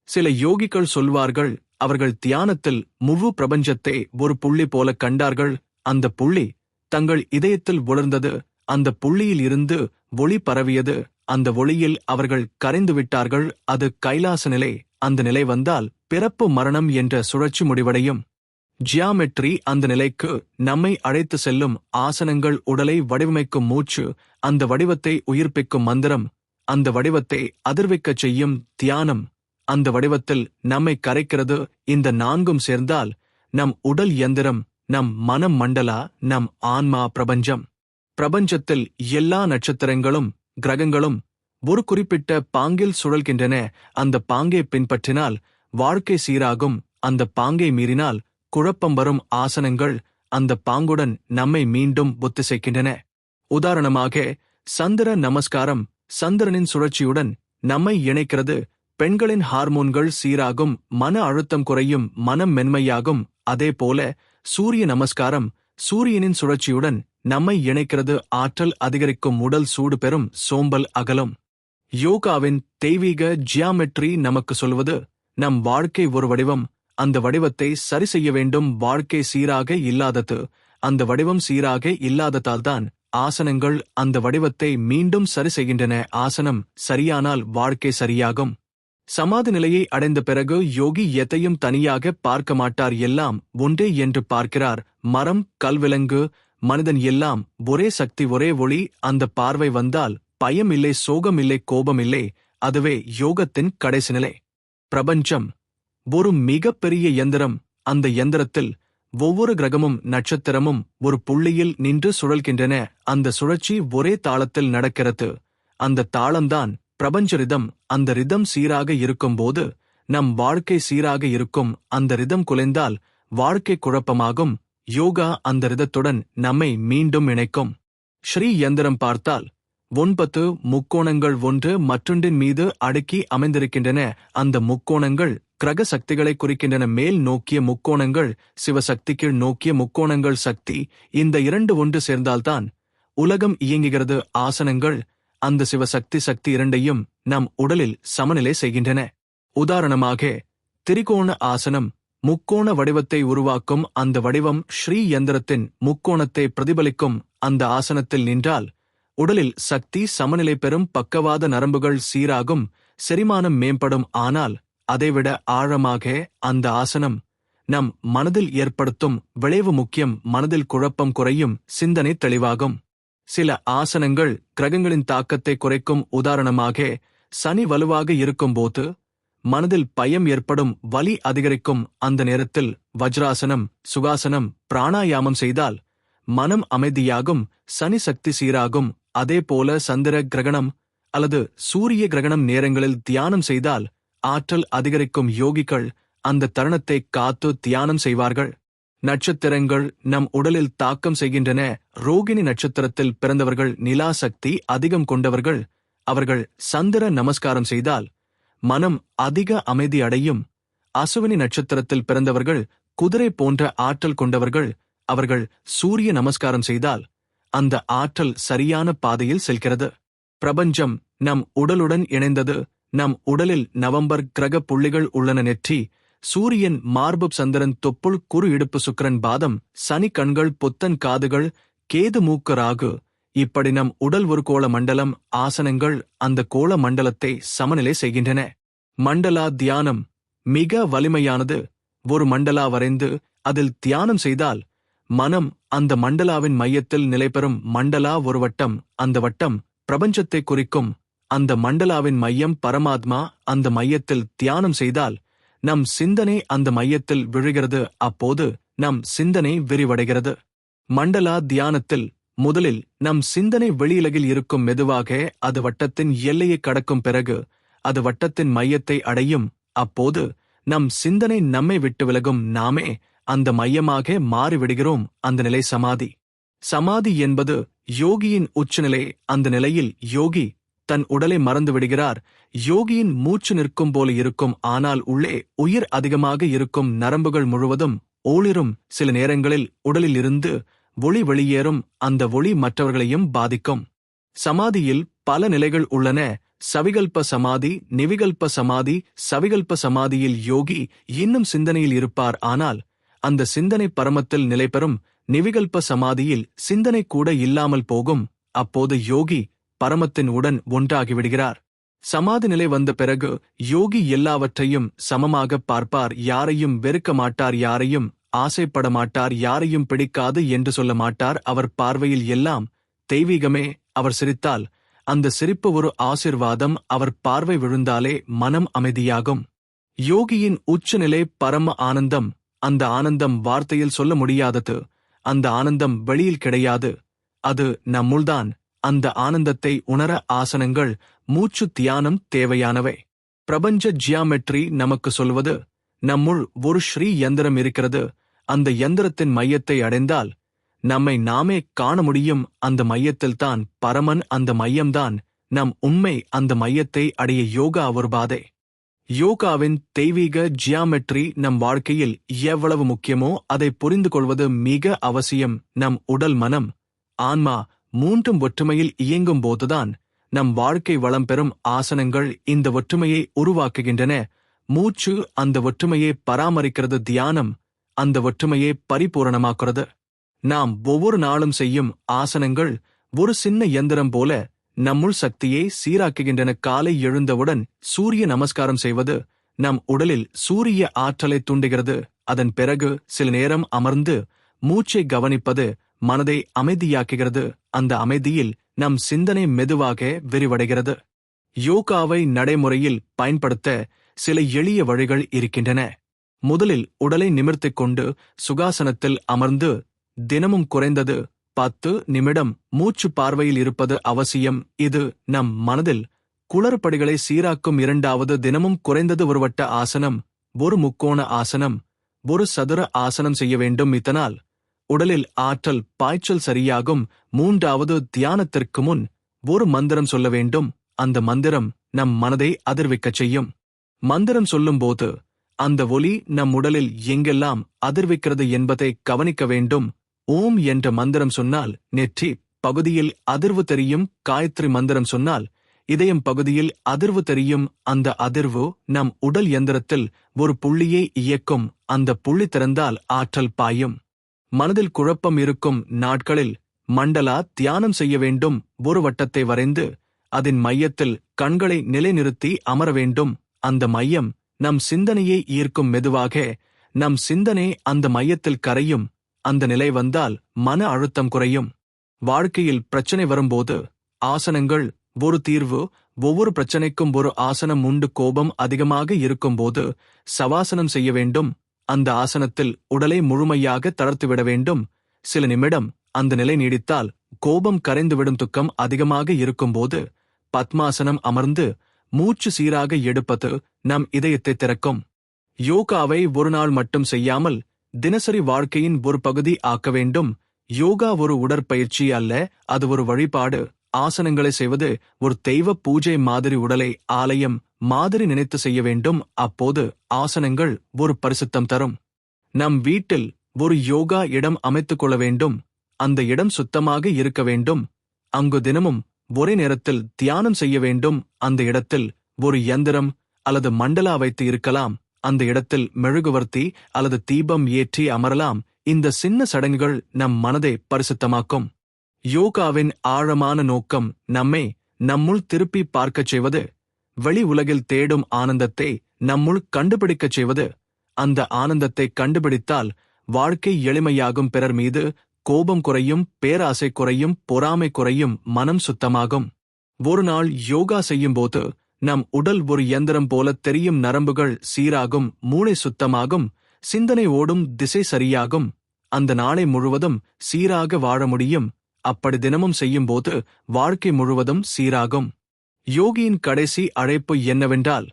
S1: சில யோகிகள் சொல்வார்கள், அவர்கள் தியானத்தில் முழு பிரபஞ்சத்தை ஒரு புள்ளி போல கண்டார்கள். அந்த புள்ளி தங்கள் இதயத்தில் உணர்ந்தது. அந்த புள்ளியில் இருந்து ஒளி பரவியது. அந்த ஒளியில் அவர்கள் கரைந்து விட்டார்கள். அது கைலாச நிலை. அந்த நிலை வந்தால் பிறப்பு மரணம் என்ற சுழற்சி முடிவடையும். ஜியாமெட்ரி அந்த நிலைக்கு நம்மை அழைத்து செல்லும். ஆசனங்கள் உடலை வடிவமைக்கும், மூச்சு அந்த வடிவத்தை உயிர்ப்பிக்கும், மந்திரம் அந்த வடிவத்தை அதிர்விக்கச் செய்யும், தியானம் அந்த வடிவத்தில் நம்மை கரைக்கிறது. இந்த நான்கும் சேர்ந்தால் நம் உடல் யந்திரம், நம் மனம் மண்டலா, நம் ஆன்மா பிரபஞ்சம். பிரபஞ்சத்தில் எல்லா நட்சத்திரங்களும் கிரகங்களும் ஒரு குறிப்பிட்ட பாங்கில் சுழல்கின்றன. அந்த பாங்கை பின்பற்றினால் வாழ்க்கை சீராகும். அந்த பாங்கை மீறினால் குழப்பம் வரும். ஆசனங்கள் அந்த பாங்குடன் நம்மை மீண்டும் ஒத்திசைக்கின்றன. உதாரணமாக சந்திர நமஸ்காரம் சந்திரனின் சுழற்சியுடன் நம்மை இணைக்கிறது. பெண்களின் ஹார்மோன்கள் சீராகும், மன அழுத்தம் குறையும், மனம் மென்மையாகும். அதேபோல சூரிய நமஸ்காரம் சூரியனின் சுழற்சியுடன் நம்மை இணைக்கிறது. ஆற்றல் அதிகரிக்கும், உடல் சூடு பெறும், சோம்பல் அகலும். யோகாவின் தெய்வீக ஜியாமெட்ரி நமக்கு சொல்வது, நம் வாழ்க்கை ஒரு வடிவம், அந்த வடிவத்தை சரி செய்ய வேண்டும். வாழ்க்கை சீராக இல்லாதது, அந்த வடிவம் சீராக இல்லாததால்தான் ஆசனங்கள் அந்த வடிவத்தை மீண்டும் சரி செய்கின்றன. ஆசனம் சரியானால் வாழ்க்கை சரியாகும். சமாதி நிலையை அடைந்த பிறகு யோகி எதையும் தனியாக பார்க்க மாட்டார், எல்லாம் ஒன்றே என்று பார்க்கிறார். மரம், கல்விலங்கு, மனிதன் எல்லாம் ஒரே சக்தி, ஒரே ஒளி. அந்த பார்வை வந்தால் பயம் இல்லை, சோகம் இல்லை, கோபம் இல்லை. அதுவே யோகத்தின் கடைசி நிலை. பிரபஞ்சம் ஒரு மிகப்பெரிய யந்திரம். அந்த யந்திரத்தில் ஒவ்வொரு கிரகமும் நட்சத்திரமும் ஒரு புள்ளியில் நின்று சுழல்கின்றன. அந்த சுழற்சி ஒரே தாளத்தில் நடக்கிறது. அந்த தாளம்தான் பிரபஞ்ச ரிதம். அந்த ரிதம் சீராக இருக்கும்போது நம் வாழ்க்கை சீராக இருக்கும். அந்த ரிதம் குலைந்தால் வாழ்க்கை குழப்பமாகும். யோகா அந்த ரிதத்துடன் நம்மை மீண்டும் இணைக்கும். ஸ்ரீ யந்திரம் பார்த்தால் 9 முக்கோணங்கள் ஒன்று மற்றொன்றின் மீது அடுக்கி அமைந்திருக்கின்றன. அந்த முக்கோணங்கள் கிரக சக்திகளை குறிக்கின்றன. மேல் நோக்கிய முக்கோணங்கள் சிவசக்தி, கீழ் நோக்கிய முக்கோணங்கள் சக்தி. இந்த இரண்டு ஒன்று சேர்ந்தால்தான் உலகம் இயங்குகிறது. ஆசனங்கள் அந்த சிவசக்தி சக்தி இரண்டையும் நம் உடலில் சமநிலை செய்கின்றன. உதாரணமாக திரிகோண ஆசனம் முக்கோண வடிவத்தை உருவாக்கும். அந்த வடிவம் ஸ்ரீ யந்திரத்தின் முக்கோணத்தை பிரதிபலிக்கும். அந்த ஆசனத்தில் நின்றால் உடலில் சக்தி சமநிலை பெறும். பக்கவாத நரம்புகள் சீராகும். செரிமானம் மேம்படும். ஆனால் அதைவிட ஆழமாக அந்த ஆசனம் நம் மனதில் ஏற்படுத்தும் விளைவு முக்கியம். மனதில் குழப்பம் குறையும். சிந்தனை தெளிவாகும். சில ஆசனங்கள் கிரகங்களின் தாக்கத்தை குறைக்கும். உதாரணமாக சனி வலுவாக இருக்கும்போது மனதில் பயம் ஏற்படும். வலி அதிகரிக்கும். அந்த நேரத்தில் வஜ்ராசனம், சுகாசனம், பிராணாயாமம் செய்தால் மனம் அமைதியாகும். சனி சக்தி சீராகும். அதேபோல சந்திர கிரகணம் அல்லது சூரிய கிரகணம் நேரங்களில் தியானம் செய்தால் ஆற்றல் அதிகரிக்கும். யோகிகள் அந்த தருணத்தை காத்து தியானம் செய்வார்கள். நட்சத்திரங்கள் நம் உடலில் தாக்கம் செய்கின்றன. ரோகிணி நட்சத்திரத்தில் பிறந்தவர்கள் நிலா சக்தி அதிகம் கொண்டவர்கள். அவர்கள் சந்திர நமஸ்காரம் செய்தால் மனம் அதிக அமைதி அடையும். அசுவினி நட்சத்திரத்தில் பிறந்தவர்கள் குதிரை போன்ற ஆற்றல் கொண்டவர்கள். அவர்கள் சூரிய நமஸ்காரம் செய்தால் அந்த ஆற்றல் சரியான பாதையில் செல்கிறது. பிரபஞ்சம் நம் உடலுடன் இணைந்தது. நம் உடலில் நவம்பர் கிரக புள்ளிகள் உள்ளன. நெற்றி சூரியன், மார்பு சந்திரன், தொப்புள், குறு இடுப்பு சுக்கிரன், பாதம், சனி கண்கள், புத்தன் காதுகள், கேது மூக்கு, ராகு. இப்படி நம் உடல் ஒரு கோள மண்டலம். ஆசனங்கள் அந்த கோள மண்டலத்தை சமநிலை செய்கின்றன. மண்டலா தியானம் மிக வலிமையானது. ஒரு மண்டலா வரைந்து அதில் தியானம் செய்தால் மனம் அந்த மண்டலாவின் மையத்தில் நிலைபெறும். மண்டலா ஒரு வட்டம். அந்த வட்டம் பிரபஞ்சத்தை குறிக்கும். அந்த மண்டலாவின் மையம் பரமாத்மா. அந்த மையத்தில் தியானம் செய்தால் நம் சிந்தனை அந்த மையத்தில் விழுகிறது. அப்போது நம் சிந்தனை விரிவடைகிறது. மண்டலா தியானத்தில் முதலில் நம் சிந்தனை வெளியுலகில் இருக்கும். மெதுவாக அது வட்டத்தின் எல்லையை கடக்கும். பிறகு அது வட்டத்தின் மையத்தை அடையும். அப்போது நம் சிந்தனை நம்மை விட்டு விலகும். நாமே அந்த மையமாக மாறிவிடுகிறோம். அந்த நிலை சமாதி. சமாதி என்பது யோகியின் உச்சநிலை. அந்த நிலையில் யோகி தன் உடலை மறந்து விடுகிறார். யோகியின் மூச்சு நிற்கும் போல இருக்கும். ஆனால் உள்ளே உயிர் அதிகமாக இருக்கும். நரம்புகள் முழுவதும் ஒளிரும். சில நேரங்களில் உடலில் இருந்து ஒளி வெளியேறும். அந்த ஒளி மற்றவர்களையும் பாதிக்கும். சமாதியில் பல நிலைகள் உள்ளன. சவிகல்ப சமாதி, நிவிகல்ப சமாதி. சவிகல்ப சமாதியில் யோகி இன்னும் சிந்தனையில் இருப்பார். ஆனால் அந்த சிந்தனை பரமத்தில் நிலைபெறும். நிவிகல்ப சமாதியில் சிந்தனை கூட இல்லாமல் போகும். அப்போது யோகி பரமத்தின் உடன் ஒன்றாகிவிடுகிறார். சமாதி நிலை வந்த பிறகு யோகி எல்லாவற்றையும் சமமாக பார்ப்பார். யாரையும் வெறுக்க மாட்டார். யாரையும் ஆசைப்பட மாட்டார். யாரையும் பிடிக்காது என்று சொல்ல மாட்டார். அவர் பார்வையில் எல்லாம் தெய்வீகமே. அவர் சிரித்தால் அந்த சிரிப்பு ஒரு ஆசிர்வாதம். அவர் பார்வை விழுந்தாலே மனம் அமைதியாகும். யோகியின் உச்சநிலை பரம ஆனந்தம். அந்த ஆனந்தம் வார்த்தையில் சொல்ல முடியாதது. அந்த ஆனந்தம் வெளியில் கிடையாது. அது நம்முள்தான். அந்த ஆனந்தத்தை உணர ஆசனங்கள், மூச்சு தியானம் தேவையானவை. பிரபஞ்ச ஜியாமெட்ரி நமக்கு சொல்வது நம்முள் ஒரு ஸ்ரீ யந்திரம் இருக்கிறது. அந்த யந்திரத்தின் மையத்தை அடைந்தால் நம்மை நாமே காண முடியும். அந்த மையத்தில்தான் பரமன். அந்த மையம்தான் நம் உண்மை. அந்த மையத்தை அடைய யோகா ஒரு பாதை. யோகாவின் தெய்வீக ஜியாமெட்ரி நம் வாழ்க்கையில் எவ்வளவு முக்கியமோ அதை புரிந்து கொள்வது மிக அவசியம். நம் உடல், மனம், ஆன்மா மூன்றும் ஒற்றுமையில் இயங்கும் போதுதான் நம் வாழ்க்கை வளம் பெறும். ஆசனங்கள் இந்த ஒற்றுமையை உருவாக்குகின்றன. மூச்சு அந்த ஒற்றுமையை பராமரிக்கிறது. தியானம் அந்த ஒற்றுமையை பரிபூரணமாக்குறது. நாம் ஒவ்வொரு நாளும் செய்யும் ஆசனங்கள் ஒரு சின்ன யந்திரம் போல நம்முள் சக்தியை சீராக்குகின்றன. காலை எழுந்தவுடன் சூரிய நமஸ்காரம் செய்வது நம் உடலில் சூரிய ஆற்றலை தூண்டுகிறது. அதன் பிறகு சில நேரம் அமர்ந்து மூச்சை கவனிப்பது மனதை அமைதியாக்குகிறது. அந்த அமைதியில் நம் சிந்தனை மெதுவாக விரிவடைகிறது. யோகாவை நடைமுறையில் பயன்படுத்த சில எளிய வழிகள் இருக்கின்றன. முதலில் உடலை நிமிர்த்திக் கொண்டு சுகாசனத்தில் அமர்ந்து தினமும் குறைந்தது 10 நிமிடம் மூச்சு பார்வையில் இருப்பது அவசியம். இது நம் மனதில் குளறுபடிகளை சீராக்கும். 2வது, தினமும் குறைந்தது ஒரு வட்ட ஆசனம், ஒரு முக்கோண ஆசனம், ஒரு சதுர ஆசனம் செய்ய வேண்டும். இதனால் உடலில் ஆற்றல் பாய்ச்சல் சரியாகும். 3வது, தியானத்திற்கு முன் ஒரு மந்திரம் சொல்ல வேண்டும். அந்த மந்திரம் நம் மனதை அதிர்விக்கச் செய்யும். மந்திரம் சொல்லும்போது அந்த ஒலி நம் உடலில் எங்கெல்லாம் அதிர்விக்கிறது என்பதை கவனிக்க வேண்டும். ஓம் என்ற மந்திரம் சொன்னால் நெற்றி பகுதியில் அதிர்வு தெரியும். காயத்ரி மந்திரம் சொன்னால் இதயம் பகுதியில் அதிர்வு தெரியும். அந்த அதிர்வு நம் உடல் எந்திரத்தில் ஒரு புள்ளியை இயக்கும். அந்த புள்ளி திறந்தால் ஆற்றல் பாயும். மனதில் குழப்பம் இருக்கும் நாட்களில் மண்டலா தியானம் செய்ய வேண்டும். ஒரு வட்டத்தை வரைந்து அதன் மையத்தில் கண்களை நிலைநிறுத்தி அமர வேண்டும். அந்த மையம் நம் சிந்தனையை ஈர்க்கும். மெதுவாக நம் சிந்தனை அந்த மையத்தில் கரையும். அந்த நிலை வந்தால் மன அழுத்தம் குறையும். வாழ்க்கையில் பிரச்சனை வரும்போது ஆசனங்கள் ஒரு தீர்வு. ஒவ்வொரு பிரச்சனைக்கும் ஒரு ஆசனம் உண்டு. கோபம் அதிகமாக இருக்கும்போது சவாசனம் செய்ய வேண்டும். அந்த ஆசனத்தில் உடலை முழுமையாக தளர்த்துவிட வேண்டும். சில நிமிடம் அந்த நிலை நீடித்தால் கோபம் கரைந்துவிடும். துக்கம் அதிகமாக இருக்கும்போது பத்மாசனம் அமர்ந்து மூச்சு சீராக எடுப்பது நம் இதயத்தை திறக்கும். யோகாவை ஒரு நாள் மட்டும் செய்யாமல் தினசரி வாழ்க்கையின் ஒரு பகுதி ஆக்க வேண்டும். யோகா ஒரு உடற்பயிற்சி அல்ல, அது ஒரு வழிபாடு. ஆசனங்களை செய்வது ஒரு தெய்வ பூஜை மாதிரி. உடலை ஆலயம் மாதிரி நினைத்து செய்ய வேண்டும். அப்போது ஆசனங்கள் ஒரு பரிசுத்தம் தரும். நம் வீட்டில் ஒரு யோகா இடம் அமைத்துக் கொள்ள வேண்டும். அந்த இடம் சுத்தமாக இருக்க வேண்டும். அங்கு தினமும் ஒரே நேரத்தில் தியானம் செய்ய வேண்டும். அந்த இடத்தில் ஒரு யந்திரம் அல்லது மண்டலா வைத்து இருக்கலாம். அந்த இடத்தில் மெழுகுவர்த்தி அல்லது தீபம் ஏற்றி அமரலாம். இந்த சின்ன சடங்குகள் நம் மனதை பரிசுத்தமாக்கும். யோகாவின் ஆழமான நோக்கம் நம்முள் திருப்பி பார்க்கச் செய்வது. வெளி உலகில் தேடும் ஆனந்தத்தை நம்முள் கண்டுபிடிக்கச் செய்வது. அந்த ஆனந்தத்தை கண்டுபிடித்தால் வாழ்க்கை எளிமையாகும். பிறர் மீது கோபம் குறையும், பேராசை குறையும், பொறாமை குறையும், மனம் சுத்தமாகும். ஒரு நாள் யோகா செய்யும்போது நம் உடல் ஒரு இயந்திரம் போல தெரியும். நரம்புகள் சீராகும், மூளை சுத்தமாகும், சிந்தனை ஓடும் திசை சரியாகும். அந்த நாளை முழுவதும் சீராக வாழ முடியும். அப்படி தினமும் செய்யும்போது வாழ்க்கை முழுவதும் சீராகும். யோகியின் கடைசி அழைப்பு என்னவென்றால்,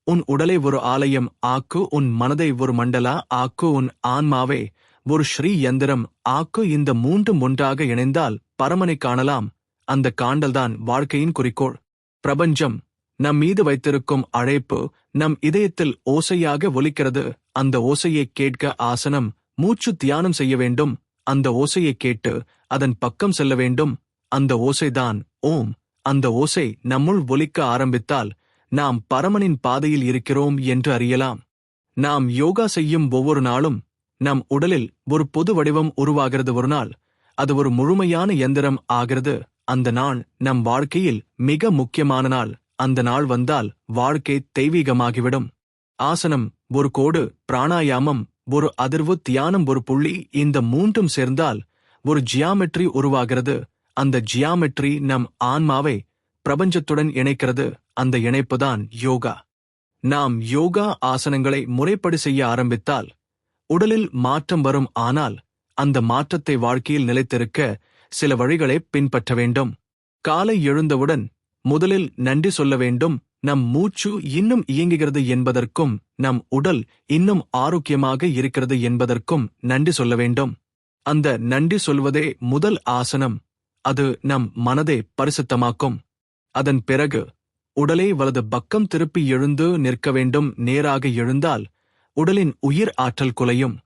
S1: உன் உடலை ஒரு ஆலயம் ஆக்கு, உன் மனதை ஒரு மண்டலா ஆக்கு, உன் ஆன்மாவை ஒரு ஸ்ரீ யந்திரம் ஆக்கு. இந்த மூன்றும் ஒன்றாக இணைந்தால் பரமனை காணலாம். அந்த காண்டல்தான் வாழ்க்கையின் குறிக்கோள். பிரபஞ்சம் நம் மீது வைத்திருக்கும் அழைப்பு நம் இதயத்தில் ஓசையாக ஒலிக்கிறது. அந்த ஓசையை கேட்க ஆசனம், மூச்சு தியானம் செய்ய வேண்டும். அந்த ஓசையை கேட்டு அதன் பக்கம் செல்ல வேண்டும். அந்த ஓசைதான் ஓம். அந்த ஓசை நம்முள் ஒலிக்க ஆரம்பித்தால் நாம் பரமனின் பாதையில் இருக்கிறோம் என்று அறியலாம். நாம் யோகா செய்யும் ஒவ்வொரு நாளும் நம் உடலில் ஒரு பொது வடிவம் உருவாகிறது. ஒரு நாள் அது ஒரு முழுமையான இயந்திரம் ஆகிறது. அந்த நாள் நம் வாழ்க்கையில் மிக முக்கியமான நாள். அந்த நாள் வந்தால் வாழ்க்கை தெய்வீகமாகிவிடும். ஆசனம் ஒரு கோடு, பிராணாயாமம் ஒரு அதிர்வு, தியானம் ஒரு புள்ளி. இந்த மூன்றும் சேர்ந்தால் ஒரு ஜியாமெட்ரி உருவாகிறது. அந்த ஜியாமெட்ரி நம் ஆன்மாவை பிரபஞ்சத்துடன் இணைக்கிறது. அந்த இணைப்புதான் யோகா. நாம் யோகா ஆசனங்களை முறைப்படி செய்ய ஆரம்பித்தால் உடலில் மாற்றம் வரும். ஆனால் அந்த மாற்றத்தை வாழ்க்கையில் நிலைத்திருக்க சில வழிகளை பின்பற்ற வேண்டும். காலை எழுந்தவுடன் முதலில் நன்றி சொல்ல வேண்டும். நம் மூச்சு இன்னும் இயங்குகிறது என்பதற்கும் நம் உடல் இன்னும் ஆரோக்கியமாக இருக்கிறது என்பதற்கும் நன்றி சொல்ல வேண்டும். அந்த நன்றி சொல்வதே முதல் ஆசனம். அது நம் மனதை பரிசுத்தமாக்கும். அதன் பிறகு உடலை வலது பக்கம் திருப்பி எழுந்து நிற்க வேண்டும். நேராக எழுந்தால் உடலின் உயிர் ஆற்றல் குலையும்.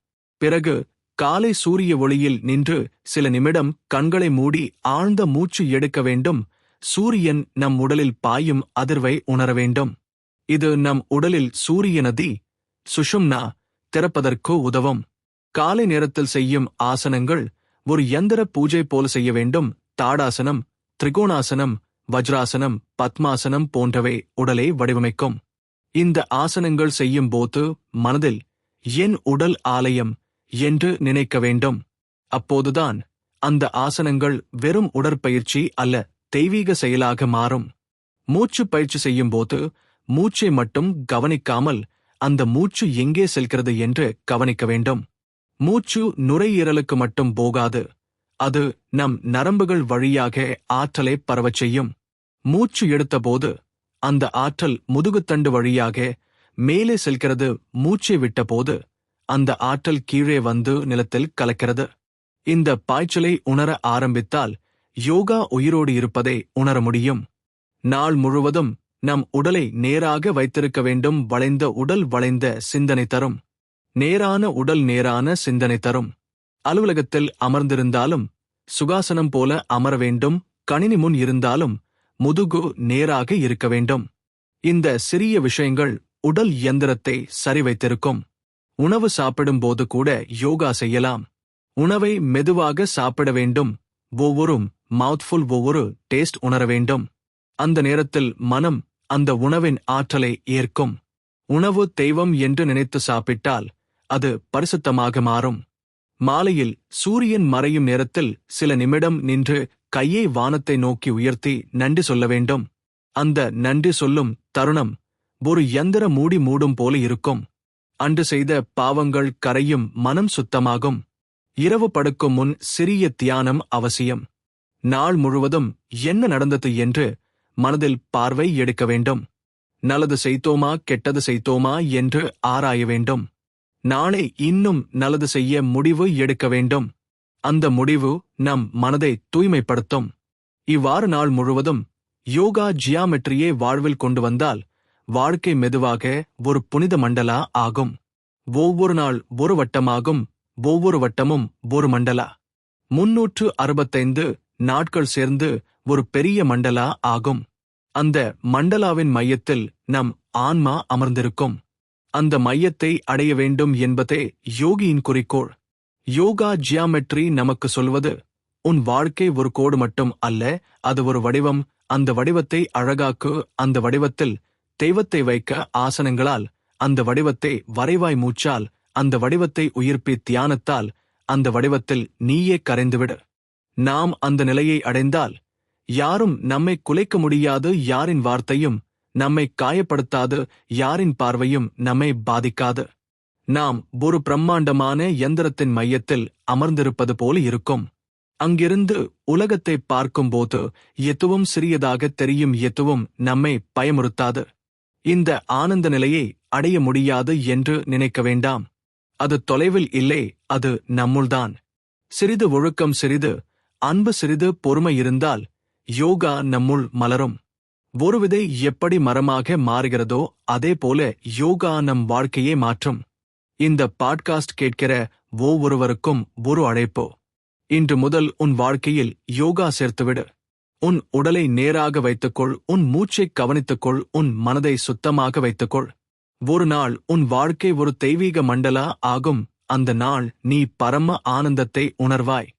S1: பிறகு காலை சூரிய ஒளியில் நின்று சில நிமிடம் கண்களை மூடி ஆழ்ந்த மூச்சு எடுக்க வேண்டும். சூரியன் நம் உடலில் பாயும் அதிர்வை உணர வேண்டும். இது நம் உடலில் சூரிய நதி சுஷும்னா திறப்பதற்கு உதவும். காலை நேரத்தில் செய்யும் ஆசனங்கள் ஒரு யந்திர பூஜை போல செய்ய வேண்டும். தாடாசனம், திரிகோணாசனம், வஜ்ராசனம், பத்மாசனம் போன்றவை உடலை வடிவமைக்கும். இந்த ஆசனங்கள் செய்யும் போது மனதில் என் உடல் ஆலயம் என்று நினைக்க வேண்டும். அப்போதுதான் அந்த ஆசனங்கள் வெறும் உடற்பயிற்சி அல்ல, தெய்வீக செயலாக மாறும். மூச்சு பயிற்சி செய்யும்போது மூச்சை மட்டும் கவனிக்காமல் அந்த மூச்சு எங்கே செல்கிறது என்று கவனிக்க வேண்டும். மூச்சு நுரையீரலுக்கு மட்டும் போகாது, அது நம் நரம்புகள் வழியாக ஆற்றலை பரவச் செய்யும். மூச்சு எடுத்தபோது அந்த ஆற்றல் முதுகுத்தண்டு வழியாக மேலே செல்கிறது. மூச்சை விட்டபோது அந்த ஆற்றல் கீழே வந்து நிலத்தில் கலக்கிறது. இந்த பாய்ச்சலை உணர ஆரம்பித்தால் யோகா உயிரோடு இருப்பதை உணர முடியும். நாள் முழுவதும் நம் உடலை நேராக வைத்திருக்க வேண்டும். வளைந்த உடல் வளைந்த சிந்தனை தரும். நேரான உடல் நேரான சிந்தனை தரும். அலுவலகத்தில் அமர்ந்திருந்தாலும் சுகாசனம் போல அமர வேண்டும். கணினி முன் இருந்தாலும் முதுகு நேராக இருக்க வேண்டும். இந்த சிறிய விஷயங்கள் உடல் இயந்திரத்தை சரி வைத்திருக்கும். உணவு சாப்பிடும்போது கூட யோகா செய்யலாம். உணவை மெதுவாக சாப்பிட வேண்டும். ஒவ்வொரு மவுத்ஃபுல் ஒவ்வொரு டேஸ்ட் உணர வேண்டும். அந்த நேரத்தில் மனம் அந்த உணவின் ஆற்றலை ஏற்கும். உணவு தெய்வம் என்று நினைத்து சாப்பிட்டால் அது பரிசுத்தமாக மாறும். மாலையில் சூரியன் மறையும் நேரத்தில் சில நிமிடம் நின்று கையை வானத்தை நோக்கி உயர்த்தி நன்றி சொல்ல வேண்டும். அந்த நன்றி சொல்லும் தருணம் ஒரு யந்திர மூடி மூடும் போல இருக்கும். அன்று செய்த பாவங்கள் கரையும். மனம் சுத்தமாகும். இரவு படுக்கும் முன் சிறிய தியானம் அவசியம். நாள் முழுவதும் என்ன நடந்தது என்று மனதில் பார்வை எடுக்க வேண்டும். நல்லது செய்தோமா கெட்டது செய்தோமா என்று ஆராய வேண்டும். நாளை இன்னும் நல்லது செய்ய முடிவு எடுக்க வேண்டும். அந்த முடிவு நம் மனதை தூய்மைப்படுத்தும். இவ்வாறு நாள் முழுவதும் யோகா ஜியாமெட்ரியை வாழ்வில் கொண்டு வந்தால் வாழ்க்கை மெதுவாக ஒரு புனித மண்டலா ஆகும். ஒவ்வொரு நாள் ஒரு வட்டமாகும். ஒவ்வொரு வட்டமும் ஒரு மண்டலா. 365 நாட்கள் சேர்ந்து ஒரு பெரிய மண்டலா ஆகும். அந்த மண்டலாவின் மையத்தில் நம் ஆன்மா அமர்ந்திருக்கும். அந்த மையத்தை அடைய வேண்டும் என்பதே யோகியின் குறிக்கோள். யோகா ஜியாமெட்ரி நமக்கு சொல்வது, உன் வாழ்க்கை ஒரு கோடு மட்டும் அல்ல, அது ஒரு வடிவம். அந்த வடிவத்தை அழகாக்கு. அந்த வடிவத்தில் தெய்வத்தை வைக்க ஆசனங்களால். அந்த வடிவத்தை வரைவாய் மூச்சால். அந்த வடிவத்தை உயிர்ப்பி தியானத்தால். அந்த வடிவத்தில் நீயே கரைந்துவிடு. நாம் அந்த நிலையை அடைந்தால் யாரும் நம்மை குலைக்க முடியாது. யாரின் வார்த்தையும் நம்மை காயப்படுத்தாது. யாரின் பார்வையும் நம்மை பாதிக்காது. நாம் ஒரு பிரம்மாண்டமான யந்திரத்தின் மையத்தில் அமர்ந்திருப்பது போல இருக்கும். அங்கிருந்து உலகத்தை பார்க்கும்போது எதுவும் சிறியதாக தெரியும். எதுவும் நம்மை பயமுறுத்தாது. இந்த ஆனந்த நிலையை அடைய முடியாது என்று நினைக்க வேண்டாம். அது தொலைவில் இல்லை, அது நம்முள்தான். சிறிது ஒழுக்கம், சிறிது அன்பு, சிறிது பொறுமை இருந்தால் யோகா நம்முள் மலரும். ஒரு விதை எப்படி மரமாக மாறுகிறதோ அதே போல யோகா நம் வாழ்க்கையை மாற்றும். இந்த பாட்காஸ்ட் கேட்கிற ஒவ்வொருவருக்கும் ஒரு அழைப்போ. இன்று முதல் உன் வாழ்க்கையில் யோகா சேர்த்துவிடு. உன் உடலை நேராக வைத்துக்கொள். உன் மூச்சை கவனித்துக்கொள். உன் மனதை சுத்தமாக வைத்துக்கொள். ஒரு நாள் உன் வாழ்க்கை ஒரு தெய்வீக மண்டலா ஆகும். அந்த நாள் நீ பரம ஆனந்தத்தை உணர்வாய்.